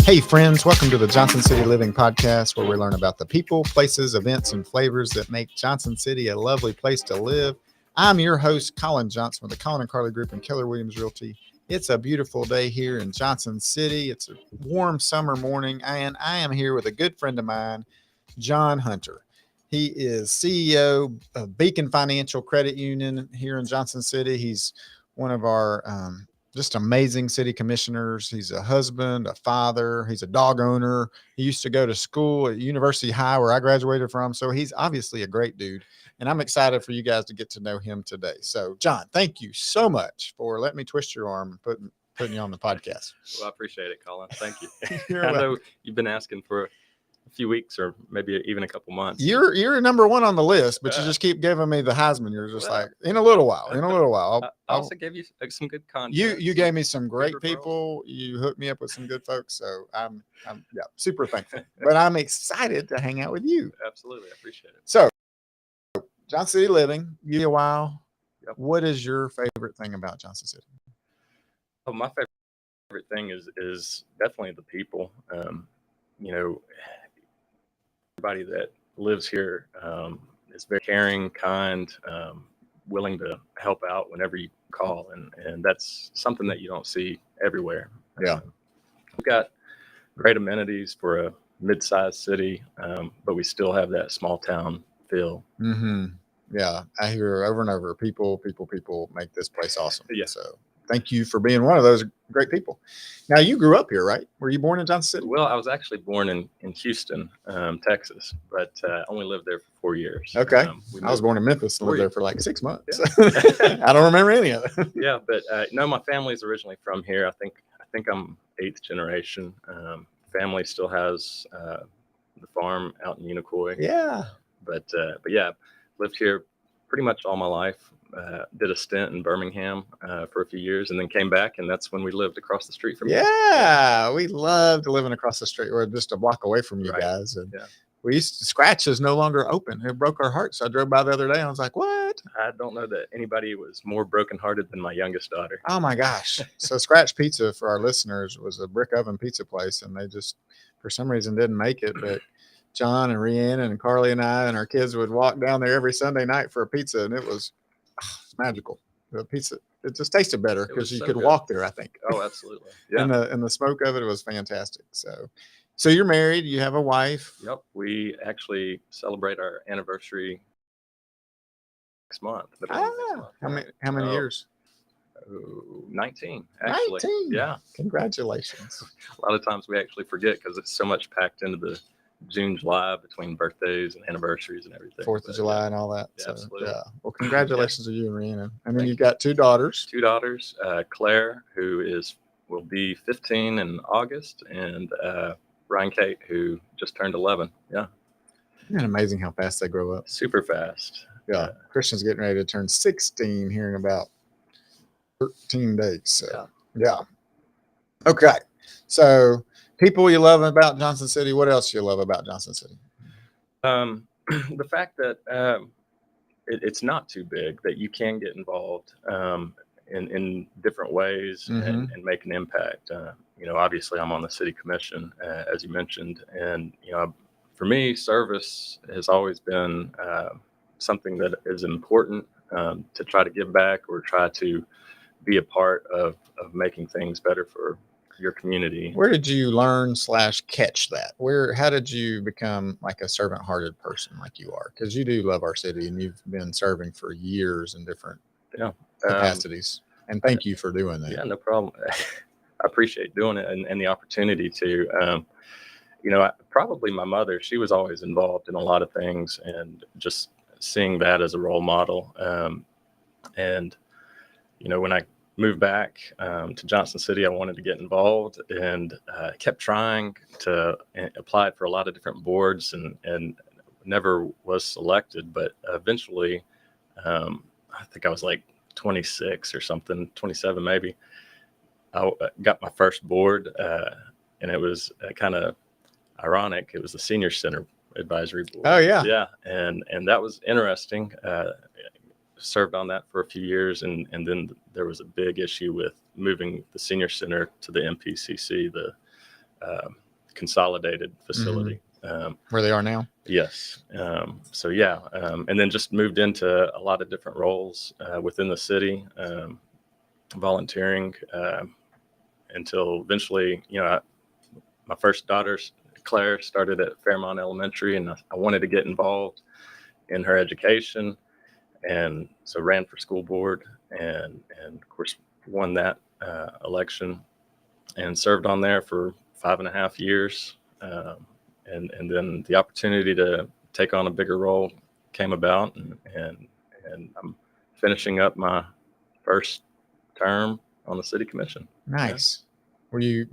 Hey, friends, welcome to the Johnson City Living Podcast, where we learn about the people, places, events, and flavors that make Johnson City a lovely place to live. I'm your host, Colin Johnson, with the Colin and Carly Group and Keller Williams Realty. It's a beautiful day here in Johnson City. It's a warm summer morning, and I am here with a good friend of mine, John Hunter. He is CEO of Beacon Financial Credit Union here in Johnson City. He's one of our just amazing city commissioners. He's a husband, a father. He's a dog owner. He used to go to school at University High, where I graduated from. So he's obviously a great dude. And I'm excited for you guys to get to know him today. So, John, thank you so much for letting me twist your arm and putting you on the podcast. Well, I appreciate it, Colin. Thank you. I know you've been asking for a few weeks or maybe even a couple months. You're number one on the list, but you just keep giving me the Heisman. You're just like, in a little while. I also gave you some good content. You gave me some great people. You hooked me up with some good folks. So I'm super thankful. But I'm excited to hang out with you. Absolutely. I appreciate it. So, Johnson City Living, you a while. Yep. What is your favorite thing about Johnson City? Oh, my favorite thing is definitely the people. Everybody that lives here is very caring, kind, willing to help out whenever you call, and that's something that you don't see everywhere. Yeah, we've got great amenities for a mid-sized city, but we still have that small town feel. Mm-hmm. Yeah, I hear over and over, people make this place awesome. Yeah. So thank you for being one of those great people. Now, you grew up here, right? Were you born in Johnson City? Well, I was actually born in Houston, Texas, but only lived there for 4 years. Okay. I was born in Memphis and lived there for like 6 months. Yeah. I don't remember any of it. Yeah, but no, my family's originally from here. I think I'm 8th generation. Family still has the farm out in Unicoi. Yeah. But yeah, lived here pretty much all my life. Did a stint in Birmingham for a few years, and then came back, and that's when we lived across the street from you. Yeah, we loved living across the street. We're just a block away from you guys, and we used to, Scratch is no longer open. It broke our hearts. I drove by the other day, and I was like, "What?" I don't know that anybody was more brokenhearted than my youngest daughter. Oh my gosh! So Scratch Pizza, for our listeners, was a brick oven pizza place, and they just, for some reason, didn't make it, but John and Rhiannon and Carly and I and our kids would walk down there every Sunday night for a pizza, and it was magical. The pizza, it just tasted better because you could walk there, I think. Oh, absolutely. Yeah. And the smoke of it was fantastic. So you're married, you have a wife. Yep. We actually celebrate our anniversary next month. How many years? 19, actually. 19. Yeah. Congratulations. A lot of times we actually forget because it's so much packed into the June, July between birthdays and anniversaries and everything. 4th of July and all that. Yeah, absolutely. Yeah. Well, congratulations to you and Rhiannon. And then you've got 2 daughters. 2 daughters, Claire, who will be 15 in August, and Ryan Kate, who just turned 11. Yeah. Isn't it amazing how fast they grow up? Super fast. Yeah. Christian's getting ready to turn 16 here in about 13 days. So, yeah. Okay. So, people you love about Johnson City. What else you love about Johnson City? The fact that it's not too big, that you can get involved in different ways and make an impact. Obviously I'm on the city commission, as you mentioned, and for me, service has always been something that is important, to try to give back or try to be a part of making things better for your community. Where did you learn / catch that? How did you become like a servant-hearted person like you are? Because you do love our city and you've been serving for years in different capacities. And thank you for doing that. Yeah, no problem. I appreciate doing it and the opportunity to. Probably my mother, she was always involved in a lot of things, and just seeing that as a role model. When I moved back to Johnson City, I wanted to get involved, and kept trying to apply for a lot of different boards and never was selected. But eventually, I think I was like 26 or something, 27 maybe. I got my first board, and it was kind of ironic. It was the Senior Center Advisory Board. Oh, yeah. Yeah, and that was interesting. Served on that for a few years, and then there was a big issue with moving the Senior Center to the MPCC, the consolidated facility. Where they are now? Yes. So yeah, and then just moved into a lot of different roles within the city, volunteering until eventually, my first daughter, Claire, started at Fairmont Elementary, and I wanted to get involved in her education, and so ran for school board, and of course won that election, and served on there for 5.5 years, and then the opportunity to take on a bigger role came about, and I'm finishing up my first term on the city commission. Nice. Were you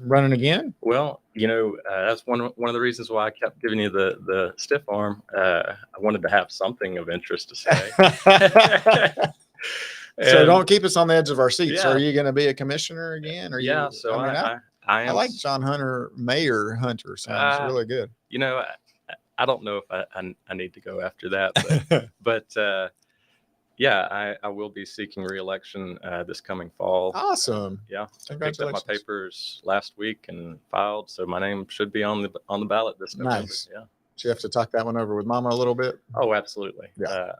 running again? Well, that's one of the reasons why I kept giving you the stiff arm. I wanted to have something of interest to say. So don't keep us on the edge of our seats. Yeah. Are you going to be a commissioner again? Or yeah. you, So I I am. like John Hunter, Mayor Hunter. Sounds really good. I don't know if I need to go after that, but yeah, I will be seeking re-election this coming fall. Awesome. Yeah, Congratulations. I picked up my papers last week and filed, so my name should be on the ballot this November. Nice. Yeah. So you have to talk that one over with Mama a little bit. Oh, absolutely. Yeah.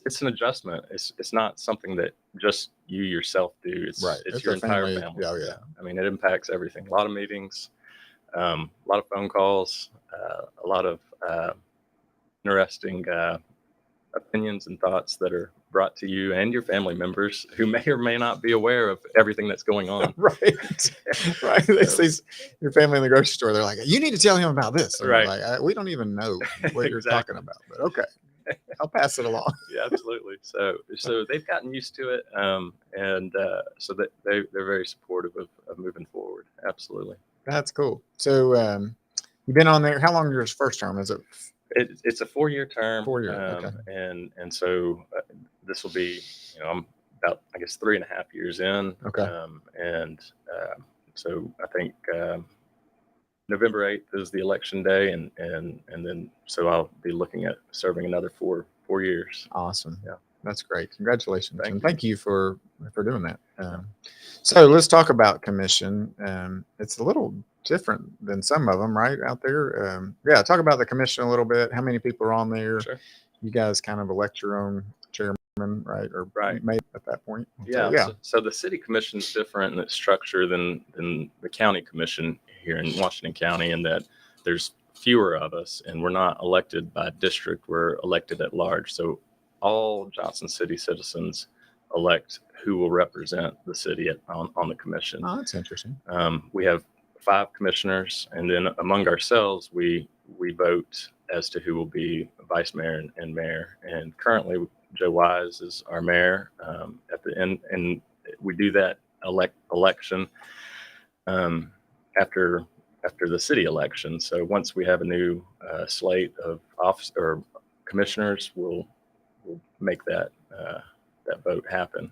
It's an adjustment. It's not something that just you yourself do. It's your entire family. Yeah. I mean, it impacts everything. A lot of meetings, a lot of phone calls, a lot of interesting opinions and thoughts that are brought to you and your family members who may or may not be aware of everything that's going on. Right. They see your family in the grocery store. They're like, you need to tell him about this. And right. Like, we don't even know what you're talking about, but okay. I'll pass it along. Yeah, absolutely. So they've gotten used to it, and so that they're very supportive of moving forward. Absolutely. That's cool. So you've been on there. How long is your first term? Is it? It's a 4-year term. 4 year. Okay. And so this will be, I'm about, I guess, 3.5 years in. Okay. So I think November 8th is the election day, and then so I'll be looking at serving another four years. Awesome. Yeah, that's great. Congratulations. Thank you for doing that. So let's talk about commission. It's a little different than some of them, right, out there. Yeah, talk about the commission a little bit. How many people are on there? Sure. You guys kind of elect your own chairman, right? Or made at that point. Yeah. So the city commission is different in its structure than the county commission here in Washington County, in that there's fewer of us, and we're not elected by district. We're elected at large. So all Johnson City citizens elect who will represent the city on the commission. Oh, that's interesting. We have 5 commissioners, and then among ourselves, we vote as to who will be vice mayor and mayor. And currently, Joe Wise is our mayor at the end, and we do that election after the city election. So once we have a new slate of office or commissioners, we'll make that vote happen.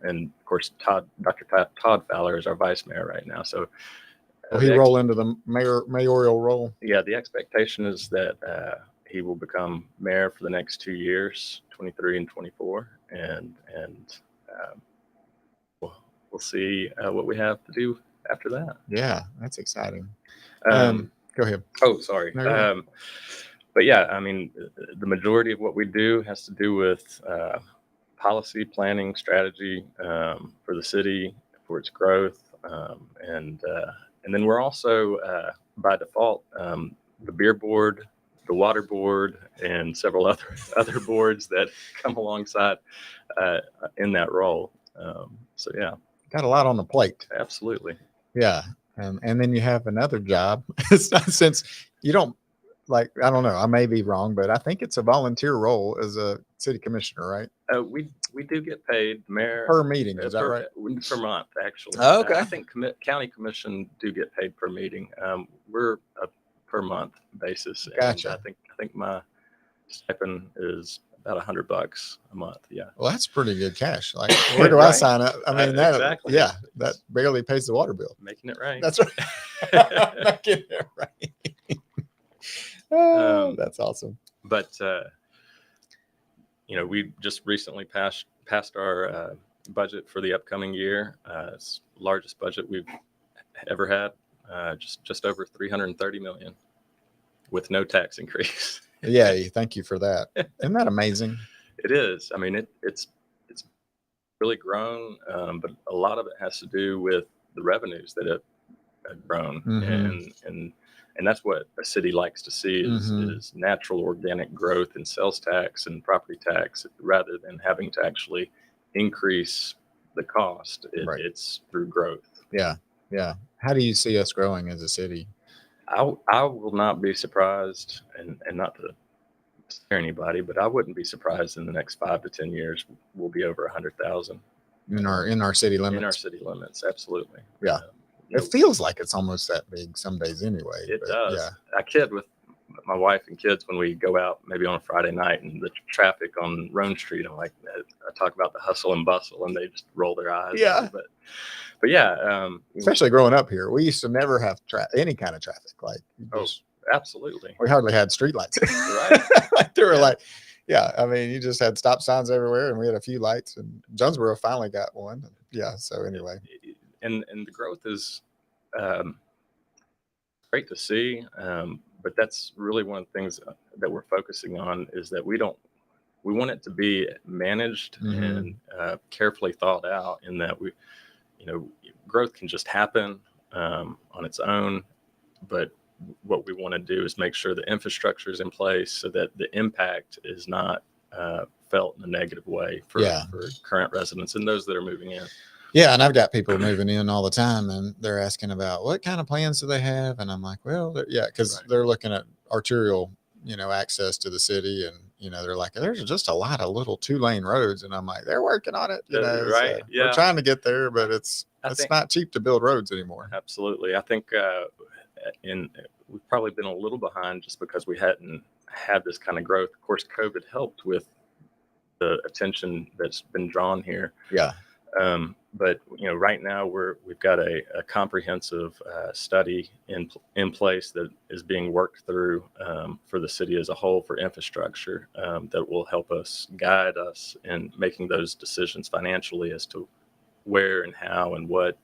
And of course, Dr. Todd Fowler is our vice mayor right now. So will he roll into the mayoral role? Yeah, the expectation is that he will become mayor for the next 2 years, 23 and 24, and we'll see what we have to do after that. Yeah, that's exciting. Go ahead. Oh, sorry. No, but yeah, I mean, the majority of what we do has to do with policy, planning, strategy for the city, for its growth, and then we're also by default the beer board, the water board, and several other boards that come alongside in that role. So yeah, got a lot on the plate. Absolutely. Yeah, and then you have another job. Since you don't I don't know, I may be wrong, but I think it's a volunteer role as a city commissioner, right? We do get paid, mayor, per meeting. Is that right? Per month, actually. Oh, okay. I think county commission do get paid per meeting. We're a per month basis. Gotcha. And I think my stipend is about $100 a month. Yeah. Well, that's pretty good cash. Like, where do I sign up? I mean, that exactly. Yeah, that barely pays the water bill. Making it right. That's right. Making it right. Oh, that's awesome. But we just recently passed our budget for the upcoming year. It's the largest budget we've ever had, just over 330 million with no tax increase. Yeah, thank you for that. Isn't that amazing? It is. I mean, it's really grown, but a lot of it has to do with the revenues that have grown, and that's what a city likes to see is natural organic growth in sales tax and property tax, rather than having to actually increase the cost. Right. It's through growth. Yeah. How do you see us growing as a city? I will not be surprised, and not to scare anybody, but I wouldn't be surprised in the next 5 to 10 years we'll be over 100,000 in our city limits. In our city limits, absolutely. Yeah. It feels like it's almost that big some days anyway. It does. Yeah. I kid with my wife and kids when we go out, maybe on a Friday night, and the traffic on Roan Street. I'm like, I talk about the hustle and bustle, and they just roll their eyes. Yeah. But yeah. Especially growing up here, we used to never have any kind of traffic. Like, absolutely. We hardly had streetlights. Right. Like there were I mean, you just had stop signs everywhere, and we had a few lights. And Jonesboro finally got one. Yeah. So anyway, and the growth is great to see, but that's really one of the things that we're focusing on, is that we want it to be managed and carefully thought out, in that growth can just happen on its own, but what we want to do is make sure the infrastructure is in place so that the impact is not felt in a negative way for current residents and those that are moving in. Yeah, and I've got people moving in all the time, and they're asking about what kind of plans do they have, and I'm like, well, because they're looking at arterial, access to the city, and they're like, there's just a lot of little 2-lane roads, and I'm like, they're working on it, right? So we're trying to get there, but it's not cheap to build roads anymore. Absolutely, I think we've probably been a little behind just because we hadn't had this kind of growth. Of course, COVID helped with the attention that's been drawn here. Yeah. But right now we've got a comprehensive study in place that is being worked through for the city as a whole for infrastructure, that will help us guide us in making those decisions financially as to where and how and what,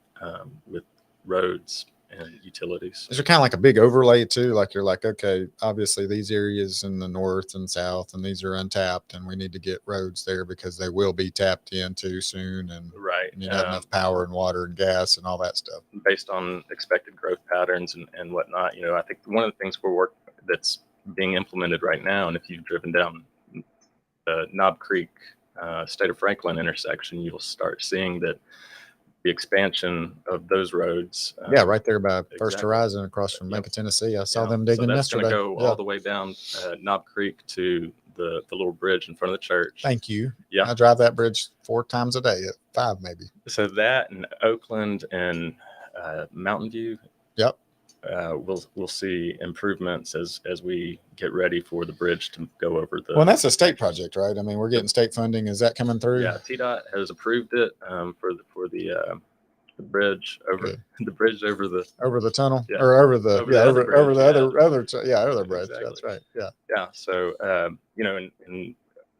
with roads and utilities. Is there kind of like a big overlay too? Like you're like, okay, obviously these areas in the north and south, and these are untapped, and we need to get roads there because they will be tapped into soon, and you have enough power and water and gas and all that stuff based on expected growth patterns and whatnot. I think one of the things that's being implemented right now, and if you've driven down the Knob Creek, State of Franklin intersection, you'll start seeing that the expansion of those roads. Right there by First Horizon across from Bank of Tennessee. I saw them digging yesterday. That's going to go all the way down Knob Creek to the little bridge in front of the church. Thank you. Yeah. I drive that bridge 4 times a day, 5 maybe. So that and Oakland and Mountain View. Yep. We'll see improvements as we get ready for the bridge to go over the. Well, that's a state project, right? I mean, we're getting state funding. Is that coming through? Yeah, TDOT has approved it for the bridge over the bridge over the tunnel or over the other bridge. Exactly. That's right. Yeah. Yeah. So and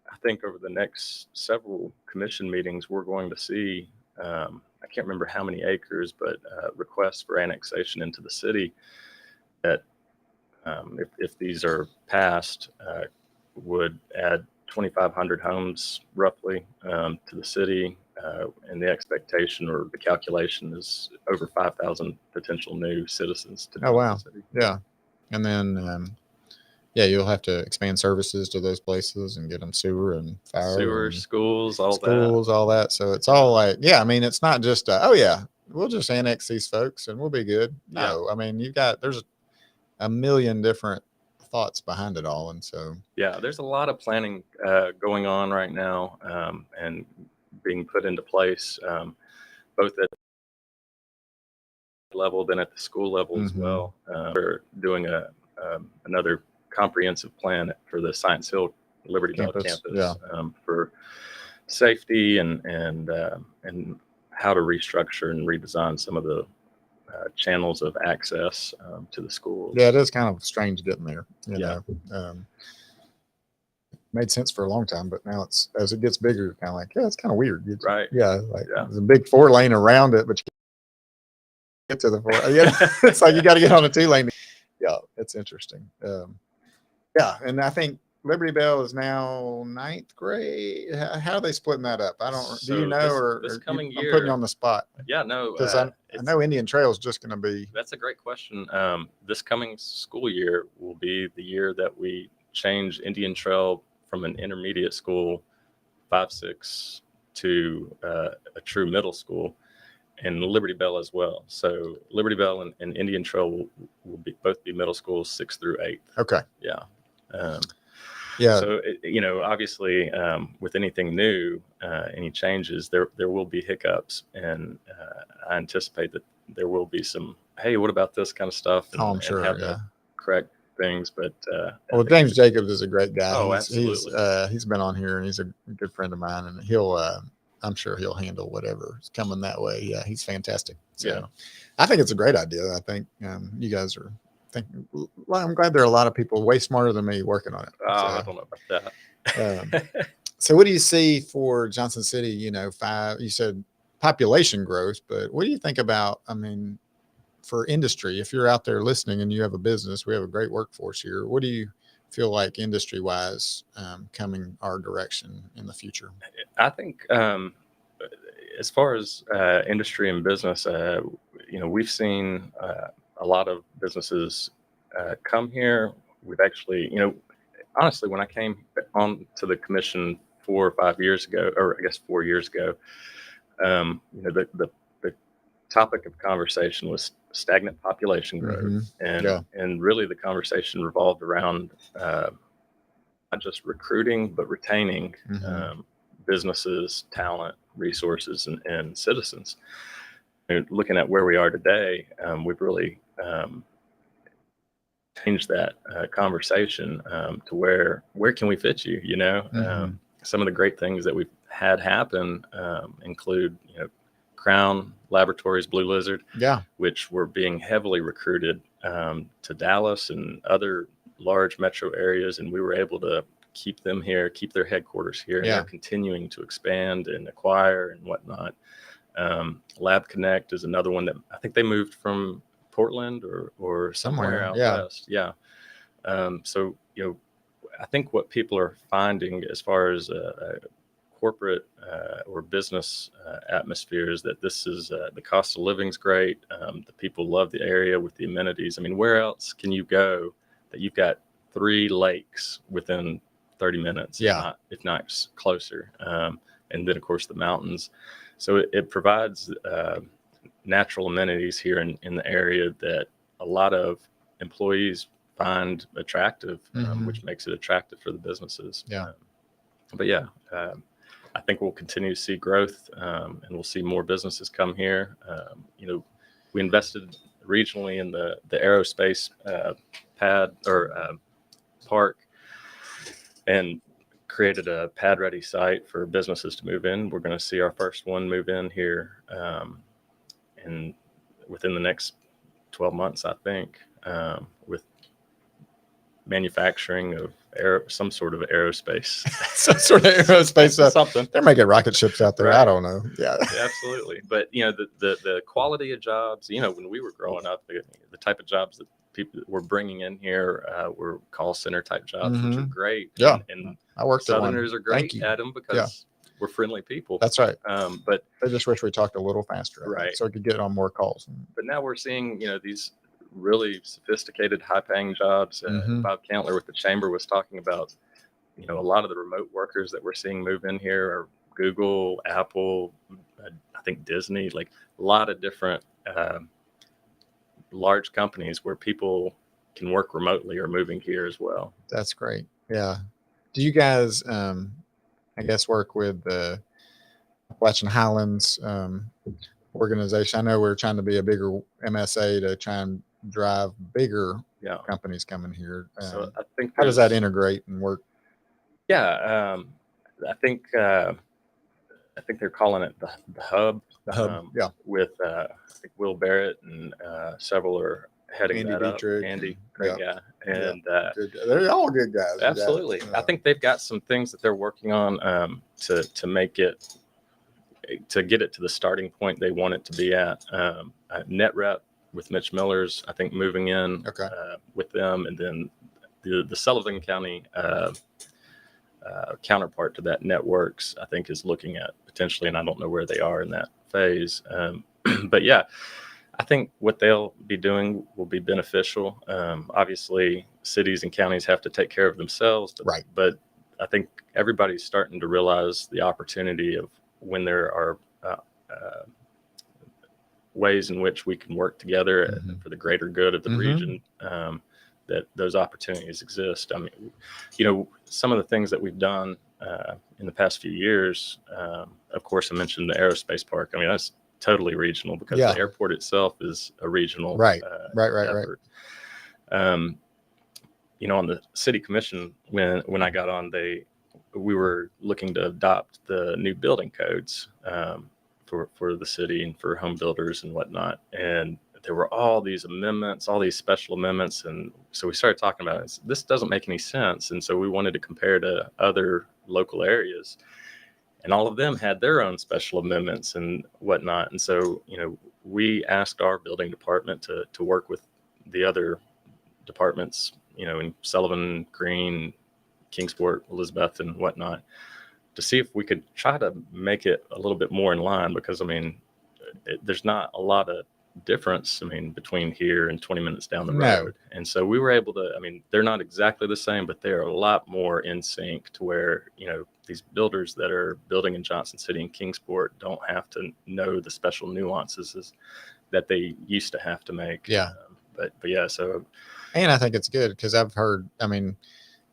I think over the next several commission meetings, we're going to see. I can't remember how many acres, but requests for annexation into the city that, if these are passed, would add 2,500 homes roughly to the city. And the expectation or the calculation is over 5,000 potential new citizens to the city. Yeah. And then, you'll have to expand services to those places and get them sewer and fire, schools, all that. So it's all like, I mean, it's not just, we'll just annex these folks and we'll be good. No, I mean, there's a million different thoughts behind it all. And so, there's a lot of planning going on right now, and being put into place, both at level, then at the school level as well. We're doing another comprehensive plan for the Science Hill Liberty Bell campus, for safety and how to restructure and redesign some of the channels of access to the schools. Yeah, it is kind of strange getting there. You know, made sense for a long time, but now as it gets bigger, kind of like, it's kind of weird. Right. There's a big 4-lane around it, but you get to the four. It's like you got to get on a 2-lane. Yeah, it's interesting. Yeah, and I think Liberty Bell is now 9th grade. How are they splitting that up? I don't. So do you know, this coming I'm putting you year? on the spot. Yeah, no, because I know Indian Trail is just going to be. That's a great question. This coming school year will be the year that we change Indian Trail from an intermediate school, 5-6, to a true middle school, and Liberty Bell as well. So Liberty Bell and Indian Trail will both be middle schools 6th through 8th. Okay. Yeah. Yeah. So, obviously, with anything new, any changes, there will be hiccups, and I anticipate that there will be some, hey, what about this kind of stuff? And, I'm sure. and have Yeah. to correct things, but well, James Jacobs is a great guy. Oh, absolutely. He's been on here, and he's a good friend of mine, and I'm sure he'll handle whatever is coming that way. Yeah, he's fantastic. So Yeah. I think it's a great idea. I think you guys are thinking. Well, I'm glad there are a lot of people way smarter than me working on it. I don't know about that. So what do you see for Johnson City? You said population growth, but what do you think about, for industry? If you're out there listening and you have a business, we have a great workforce here. What do you feel like industry wise coming our direction in the future? I think as far as industry and business, we've seen a lot of businesses come here. We've actually, honestly, when I came on to the commission 4 or 5 years ago, or I guess 4 years ago, the topic of conversation was stagnant population growth, and really the conversation revolved around not just recruiting but retaining businesses, talent, resources, and citizens. And looking at where we are today, we've really changed that conversation to where can we fit you? Some of the great things that we've had happen include Crown Laboratories, Blue Lizard, which were being heavily recruited to Dallas and other large metro areas, and we were able to keep them here, keep their headquarters here, and they're continuing to expand and acquire and whatnot. Lab Connect is another one that I think they moved from Portland or somewhere out west. Yeah. So I think what people are finding as far as corporate or business atmosphere is that this is the cost of living's great. The people love the area with the amenities. Where else can you go that you've got 3 lakes within 30 minutes, if not closer, and then of course the mountains. So it provides natural amenities here in the area that a lot of employees find attractive, which makes it attractive for the businesses. I think we'll continue to see growth, and we'll see more businesses come here. We invested regionally in the aerospace pad or park, and created a pad ready site for businesses to move in. We're going to see our first one move in here and within the next 12 months, I think, with manufacturing of some sort of aerospace. Some sort of aerospace stuff. Something. They're making rocket ships out there. Right. I don't know. Yeah. Absolutely. But the quality of jobs, when we were growing up, the type of jobs that people were bringing in here were call center type jobs, which are great. Yeah. And I worked Southerners at are great at them because we're friendly people. That's right. But I just wish we talked a little faster, right, so we could get on more calls. But now we're seeing, these really sophisticated, high-paying jobs. Bob Cantler with the chamber was talking about, a lot of the remote workers that we're seeing move in here are Google, Apple, I think Disney, like a lot of different large companies where people can work remotely are moving here as well. That's great. Yeah. Do you guys, I guess, work with the Appalachian Highlands organization? I know we're trying to be a bigger MSA to try and drive bigger companies coming here. So I think how does that integrate and work? Yeah, I think they're calling it the hub. The hub, with I think Will Barrett and several are heading Andy that Dietrich, up. Andy, great guy, and they're all good guys. Absolutely, I think they've got some things that they're working on to make it to get it to the starting point they want it to be at. Net rep with Mitch Miller's, I think, moving in with them, and then the Sullivan County counterpart to that, Networks, I think, is looking at potentially, and I don't know where they are in that phase. But yeah, I think what they'll be doing will be beneficial. Obviously, cities and counties have to take care of themselves, but I think everybody's starting to realize the opportunity of when there are ways in which we can work together for the greater good of the region, that those opportunities exist. I mean, some of the things that we've done in the past few years, of course, I mentioned the aerospace park. I mean, that's totally regional because the airport itself is a regional effort. On the city commission, when I got on, we were looking to adopt the new building codes for the city and for home builders and whatnot. And there were all these amendments, all these special amendments. And so we started talking about it. This doesn't make any sense. And so we wanted to compare to other local areas. And all of them had their own special amendments and whatnot. And so, we asked our building department to work with the other departments, in Sullivan, Green, Kingsport, Elizabeth, and whatnot, to see if we could try to make it a little bit more in line, because, there's not a lot of difference, between here and 20 minutes down the road. And so we were able to, they're not exactly the same, but they're a lot more in sync to where, these builders that are building in Johnson City and Kingsport don't have to know the special nuances that they used to have to make. Yeah. But yeah, so. And I think it's good because I've heard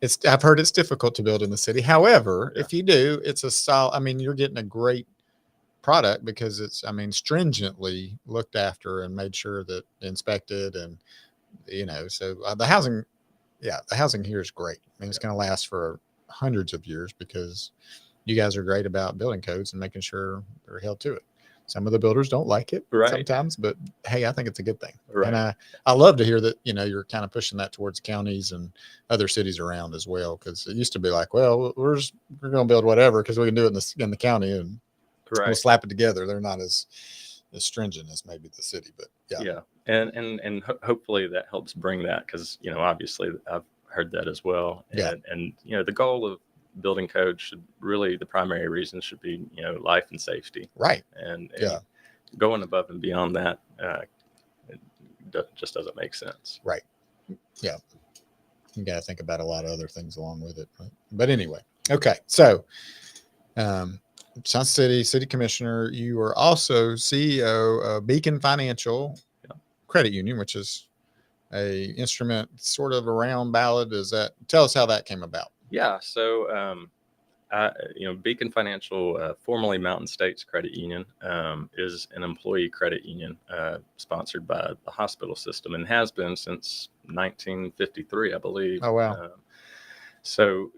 it's difficult to build in the city. However, if you do, it's a solid, you're getting a great product because it's, stringently looked after and made sure that inspected, and, so the housing here is great. It's going to last for hundreds of years because you guys are great about building codes and making sure they're held to it. Some of the builders don't like it sometimes, but hey, I think it's a good thing. And I love to hear that, you're kind of pushing that towards counties and other cities around as well. Cause it used to be like, well, we're going to build whatever, cause we can do it in the county and we'll slap it together. They're not as stringent as maybe the city, but yeah. And hopefully that helps bring that. Cause, obviously I've heard that as well. And the goal of building code the primary reason should be, life and safety. Right. And going above and beyond that, it just doesn't make sense. Right. Yeah. You got to think about a lot of other things along with it. Right? But anyway, okay. So, Johnson City Commissioner, you are also CEO of Beacon Financial Credit Union, which is a instrument sort of around Ballard. Tell us how that came about. Yeah. So, Beacon Financial, formerly Mountain States Credit Union, is an employee credit union sponsored by the hospital system and has been since 1953, I believe. Oh, wow. So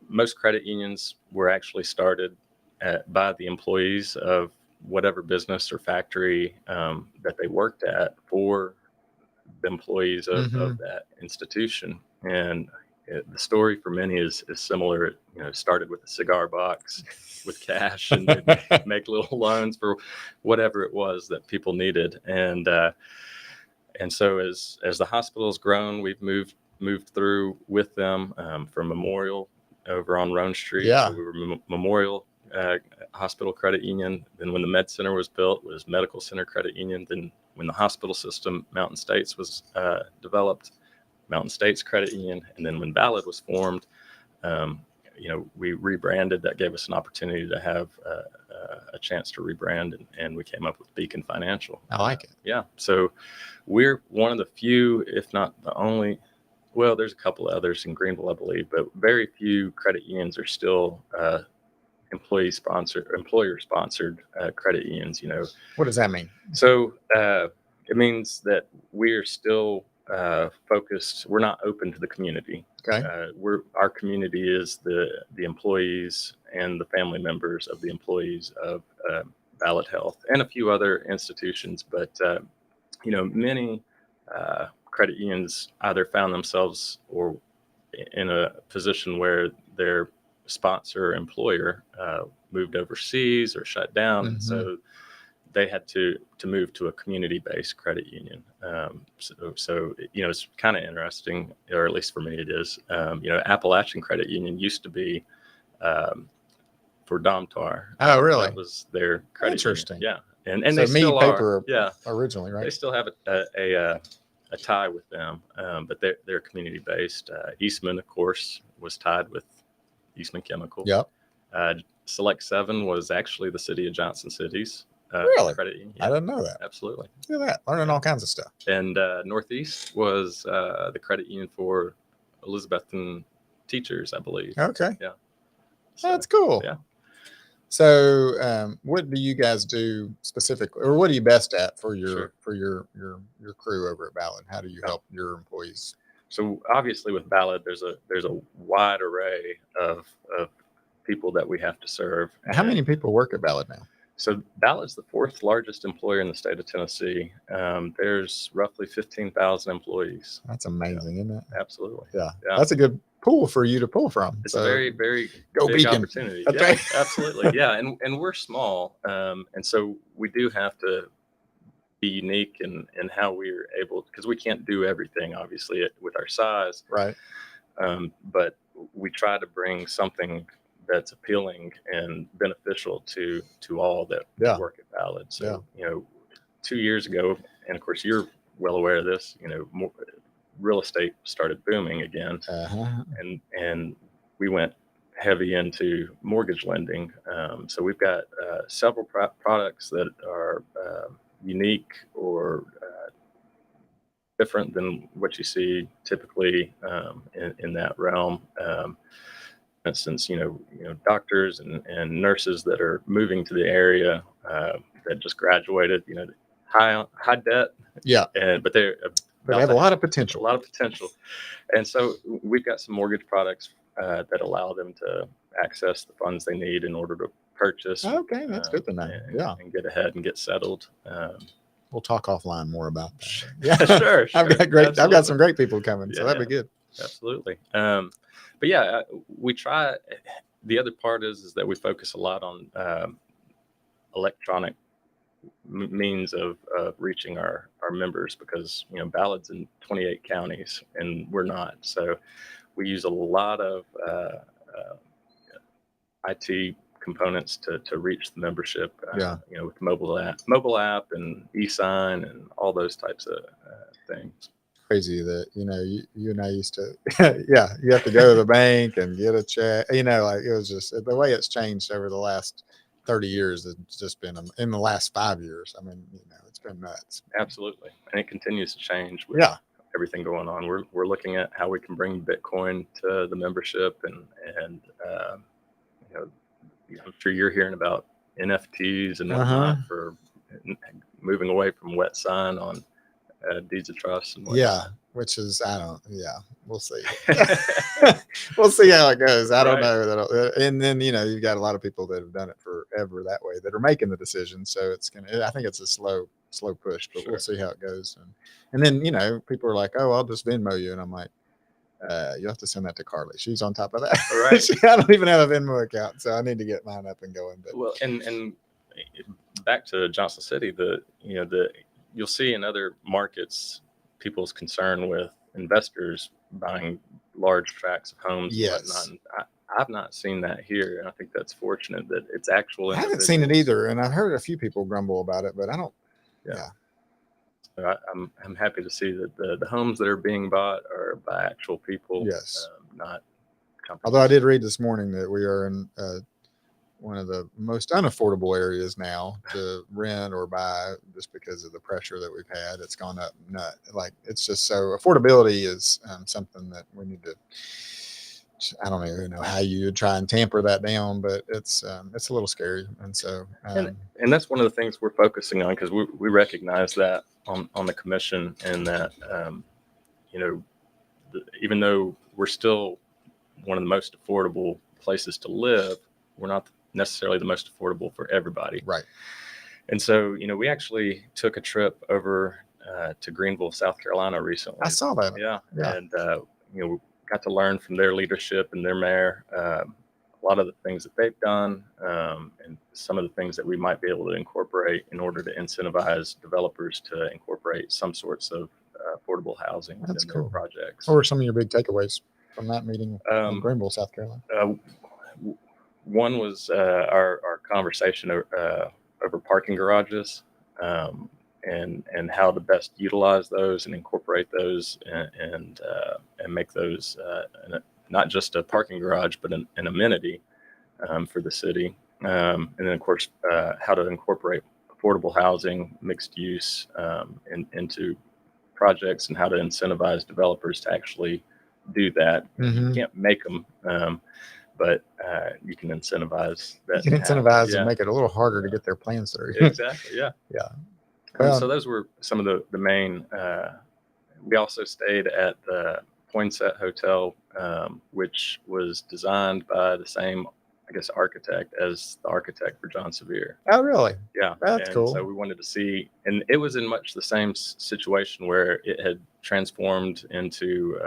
most credit unions were actually started by the employees of whatever business or factory that they worked at for the employees of that institution. And the story for many is similar. It started with a cigar box with cash and make little loans for whatever it was that people needed. And so as the hospital's grown, we've moved through with them from Memorial over on Roan Street. Yeah. So we were Memorial Hospital Credit Union. Then when the Med Center was built, it was Medical Center Credit Union. Then when the hospital system, Mountain States, was developed, Mountain States Credit Union. And then when Ballard was formed, we rebranded. That gave us an opportunity to have a chance to rebrand, and we came up with Beacon Financial. I like it. Yeah. So we're one of the few, if not the only, well, there's a couple of others in Greenville, I believe, but very few credit unions are still employer-sponsored credit unions. What does that mean? So it means that we're still focused. We're not open to the community. Okay. Our community is the employees and the family members of the employees of Ballard Health and a few other institutions. But many credit unions either found themselves or in a position where they're sponsor employer moved overseas or shut down, and so they had to move to a community-based credit union. So it's kind of interesting, or at least for me it is. Appalachian Credit Union used to be for Domtar. Oh, really? That was their credit Interesting. union. Yeah, and So they still paper are. originally, right? They still have a tie with them, but they're community-based. Eastman, of course, was tied with Eastman Chemical. Yep. Select 7 was actually the city of Johnson City's really? credit union. I didn't know that. Absolutely. Look at that. Learning all kinds of stuff. And Northeast was the credit union for Elizabethan teachers, I believe. Okay. Yeah. So, that's cool. Yeah. So, what do you guys do specifically, or what are you best at for your your crew over at Ballad? How do you help your employees? So obviously with Ballad, there's a wide array of people that we have to serve. And how many people work at Ballad now? So Ballad's the 4th largest employer in the state of Tennessee. There's roughly 15,000 employees. That's amazing, isn't it? Absolutely. Yeah. That's a good pool for you to pull from. It's a very, very big Beacon opportunity. Yeah, absolutely. Yeah, and we're small, and so we do have to be unique in how we're able, because we can't do everything, obviously, with our size. Right. But we try to bring something that's appealing and beneficial to all that work at Ballad. So, 2 years ago, and of course you're well aware of this, real estate started booming again, and we went heavy into mortgage lending. So we've got several products that are unique or different than what you see typically in that realm. For instance, doctors and nurses that are moving to the area that just graduated, high debt. Yeah. But they have a lot of potential. A lot of potential. And so we've got some mortgage products that allow them to access the funds they need in order to purchase. Okay, that's good to know. And get ahead and get settled. We'll talk offline more about that. Yeah, sure. I've got some great people coming, so that'd be good. Absolutely. But yeah, we try. The other part is that we focus a lot on electronic means of reaching our members, because Ballad's in 28 counties and we're not. So we use a lot of IT components to reach the membership. With mobile app and e-sign and all those types of things. Crazy that you and I used to you have to go to the bank and get a check, like it was just the way it's changed over the last 30 years. It's just been in the last 5 years. I mean, it's been nuts. Absolutely. And it continues to change with everything going on. We're looking at how we can bring Bitcoin to the membership, and I'm sure you're hearing about NFTs and whatnot for moving away from wet sign on deeds of trust and whatnot. Which is we'll see. We'll see how it goes. I don't know. And then you've got a lot of people that have done it forever that way that are making the decision. So I think it's a slow push, but we'll see how it goes. And then people are like, oh, I'll just Venmo you, and I'm like, you have to send that to Carly. She's on top of that. Right. I don't even have a Venmo account, so I need to get mine up and going. But well, and back to Johnson City, you'll see in other markets people's concern with investors buying large tracts of homes and whatnot. And I've not seen that here, and I think that's fortunate that it's actual. I haven't seen it either, and I've heard a few people grumble about it, but I don't. So I'm happy to see that the homes that are being bought are by actual people. Yes. Not companies. Although I did read this morning that we are in one of the most unaffordable areas now to rent or buy, just because of the pressure that we've had. It's gone up nut. Like, it's just so affordability is something that we need to. I don't even know how you would try and tamper that down, but it's a little scary. And so, and that's one of the things we're focusing on, because we recognize that on the commission, and that, even though we're still one of the most affordable places to live, we're not necessarily the most affordable for everybody. Right. And so, we actually took a trip over to Greenville, South Carolina recently. I saw that. Yeah. And, we got to learn from their leadership and their mayor lot of the things that they've done, and some of the things that we might be able to incorporate in order to incentivize developers to incorporate some sorts of affordable housing within That's their cool. projects. What were some of your big takeaways from that meeting in Greenville, South Carolina? One was our conversation over parking garages, and how to best utilize those and incorporate those and make those not just a parking garage, but an amenity for the city. And then, of course, how to incorporate affordable housing, mixed use into projects, and how to incentivize developers to actually do that. Mm-hmm. You can't make them, but you can incentivize that. You can incentivize and make it a little harder to get their plans through. Exactly. Yeah. Yeah. Well, so those were some of the main. We also stayed at the Poinsett Hotel, which was designed by the same, I guess, architect as the architect for John Sevier. Oh, really? Yeah. That's and cool. So we wanted to see, and it was in much the same situation where it had transformed into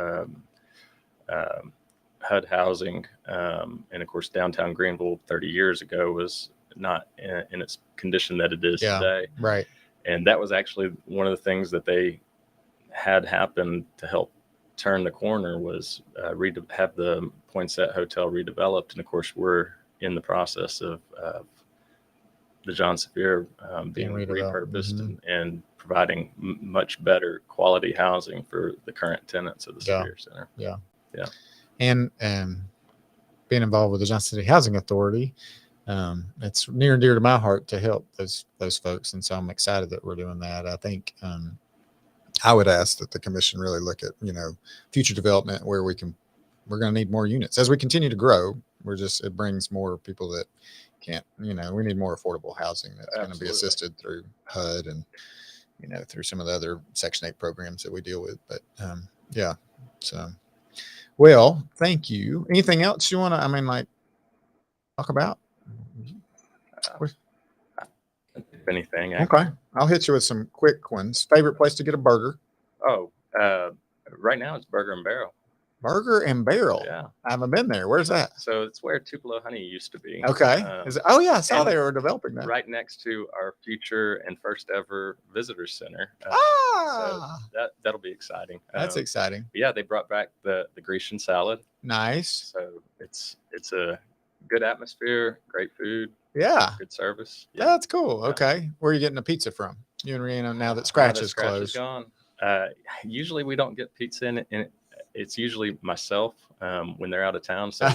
HUD housing. And of course, downtown Greenville 30 years ago was not in its condition that it is today. Right. And that was actually one of the things that they had happen to help turn the corner was have the Poinsett Hotel redeveloped. And of course, we're in the process of the John Sevier being repurposed and providing much better quality housing for the current tenants of the Sevier Center. Yeah. Yeah. And being involved with the Johnson City Housing Authority, it's near and dear to my heart to help those folks. And so I'm excited that we're doing that. I think I would ask that the commission really look at, future development where we're going to need more units as we continue to grow. It brings more people that can't, we need more affordable housing that's going to be assisted through HUD and, through some of the other Section 8 programs that we deal with. But yeah, so, well, thank you. Anything else you want to, talk about? If anything. Okay. I'll hit you with some quick ones. Favorite place to get a burger? Oh, right now it's Burger and Barrel. Burger and Barrel. Yeah. I haven't been there. Where's that? So it's where Tupelo Honey used to be. Okay. Yeah, I saw they were developing that. Right next to our future and first ever visitor center. So that'll be exciting. That's exciting. Yeah, they brought back the Grecian salad. Nice. So it's a good atmosphere, great food. Yeah. Good service. Yeah. That's cool. Yeah. Okay. Where are you getting the pizza from? You and Rihanna, now that Scratch is closed. Is gone. Usually we don't get pizza in it. It's usually myself when they're out of town. So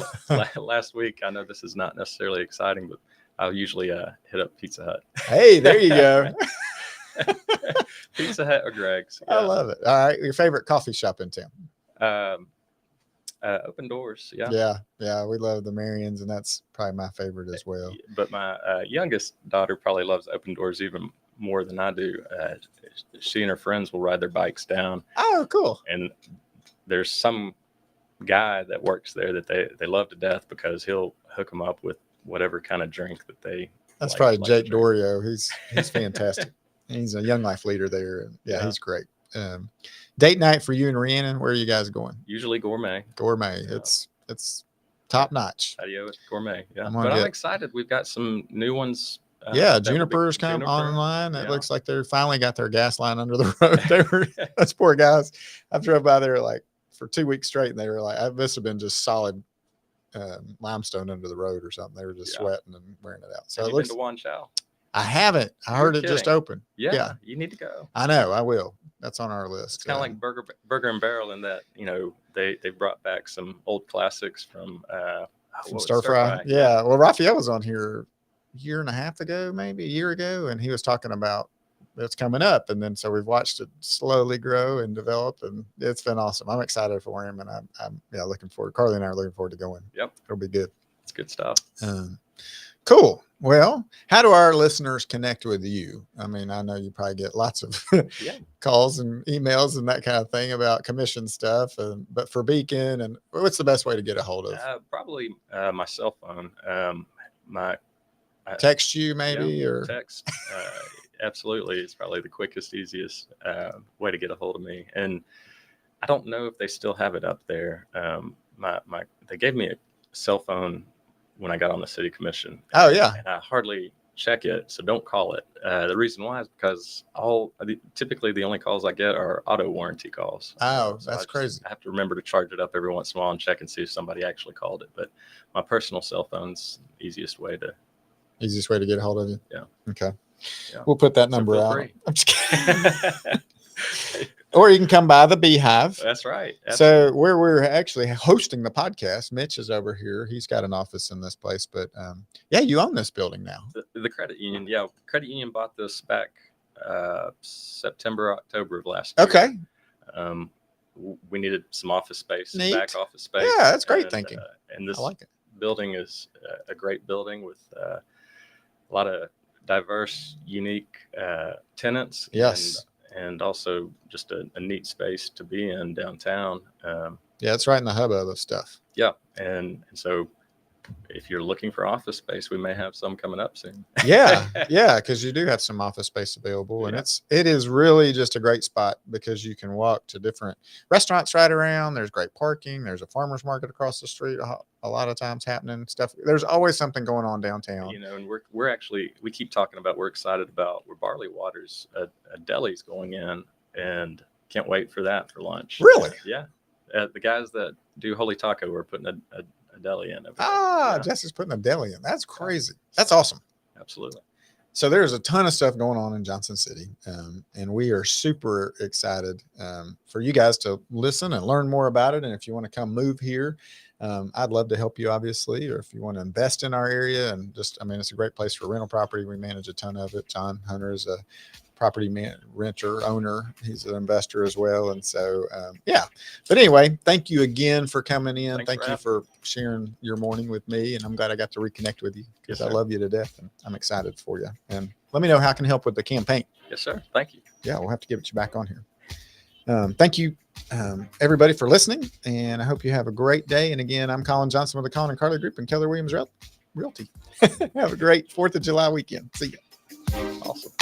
last week, I know this is not necessarily exciting, but I'll usually hit up Pizza Hut. Hey, there you go. Pizza Hut or Greg's. Yeah. I love it. All right. Your favorite coffee shop in town? Open Doors. Yeah. Yeah. We love the Marians, and that's probably my favorite as well. But my youngest daughter probably loves Open Doors even more than I do. She and her friends will ride their bikes down. Oh, cool. And there's some guy that works there that they love to death because he'll hook them up with whatever kind of drink that they. That's probably Jake Dorio. He's fantastic. He's a Young Life leader there. And yeah, he's great. Date night for you and Rhiannon. Where are you guys going? Usually Gourmet. Yeah. It's top notch. Patio at Gourmet. Yeah. I'm excited. We've got some new ones. Juniper's come online. It looks like they're finally got their gas line under the road. Those poor guys. I've drove by there for 2 weeks straight, and they were like, this have been just solid limestone under the road or something. They were just sweating and wearing it out. So have you been to Wan Chao? I haven't. I heard it just opened. Yeah, you need to go. I know. I will. That's on our list. It's kind of like Burger and Barrel in that they brought back some old classics from Stir Fry. Yeah. Well, Raphael was on here a year and a half ago, maybe a year ago, and he was talking about it's coming up, and then so we've watched it slowly grow and develop, and it's been awesome. I'm excited for him, and I'm looking forward. Carly and I are looking forward to going. Yep, it'll be good. It's good stuff. Cool. Well, how do our listeners connect with you? I mean, I know you probably get lots of calls and emails and that kind of thing about commission stuff, but for Beacon, and what's the best way to get a hold of? Probably my cell phone. Text you maybe or text. Absolutely. It's probably the quickest, easiest way to get a hold of me. And I don't know if they still have it up there. They gave me a cell phone when I got on the city commission. Oh, yeah. And I hardly check it, so don't call it. The reason why is because typically the only calls I get are auto warranty calls. Oh, So that's crazy. I have to remember to charge it up every once in a while and check and see if somebody actually called it. But my personal cell phone's the easiest way to get a hold of you. Yeah. Okay. Yeah. We'll put that So number feel out. free. I'm just kidding. Or you can come by the Beehive. That's right. So where we're actually hosting the podcast, Mitch is over here. He's got an office in this place, but yeah, you own this building now. The credit union. Yeah. Credit union bought this back September, October of last year. Okay. We needed some office space, Neat. back office space. Yeah, that's great thinking. And this I like it. building is a great building with a lot of diverse, unique tenants. Yes. And also just a neat space to be in downtown. Yeah, it's right in the hubbub of stuff. Yeah. And so if you're looking for office space, we may have some coming up soon. Yeah. Yeah. Because you do have some office space available. And it is really just a great spot because you can walk to different restaurants right around. There's great parking. There's a farmer's market across the street a lot of times happening stuff. There's always something going on downtown. And we keep talking about, we're excited about where Barley Waters, a deli's going in, and can't wait for that for lunch. Really? Yeah. The guys that do Holy Taco are putting a deli in. Yeah. Jesse's putting a deli in. That's crazy. That's awesome. Absolutely. So there's a ton of stuff going on in Johnson City, and we are super excited for you guys to listen and learn more about it. And if you want to come move here, I'd love to help you, obviously, or if you want to invest in our area and it's a great place for rental property. We manage a ton of it. John Hunter is a property renter owner. He's an investor as well. And so, yeah, but anyway, thank you again for coming in. Thanks thank you for sharing your morning with me. And I'm glad I got to reconnect with you because I love you to death and I'm excited for you. And let me know how I can help with the campaign. Yes, sir. Thank you. Yeah, we'll have to get you back on here. Thank you, everybody, for listening. And I hope you have a great day. And again, I'm Colin Johnson with the Colin and Carly Group and Keller Williams Realty. Have a great 4th of July weekend. See you. Awesome.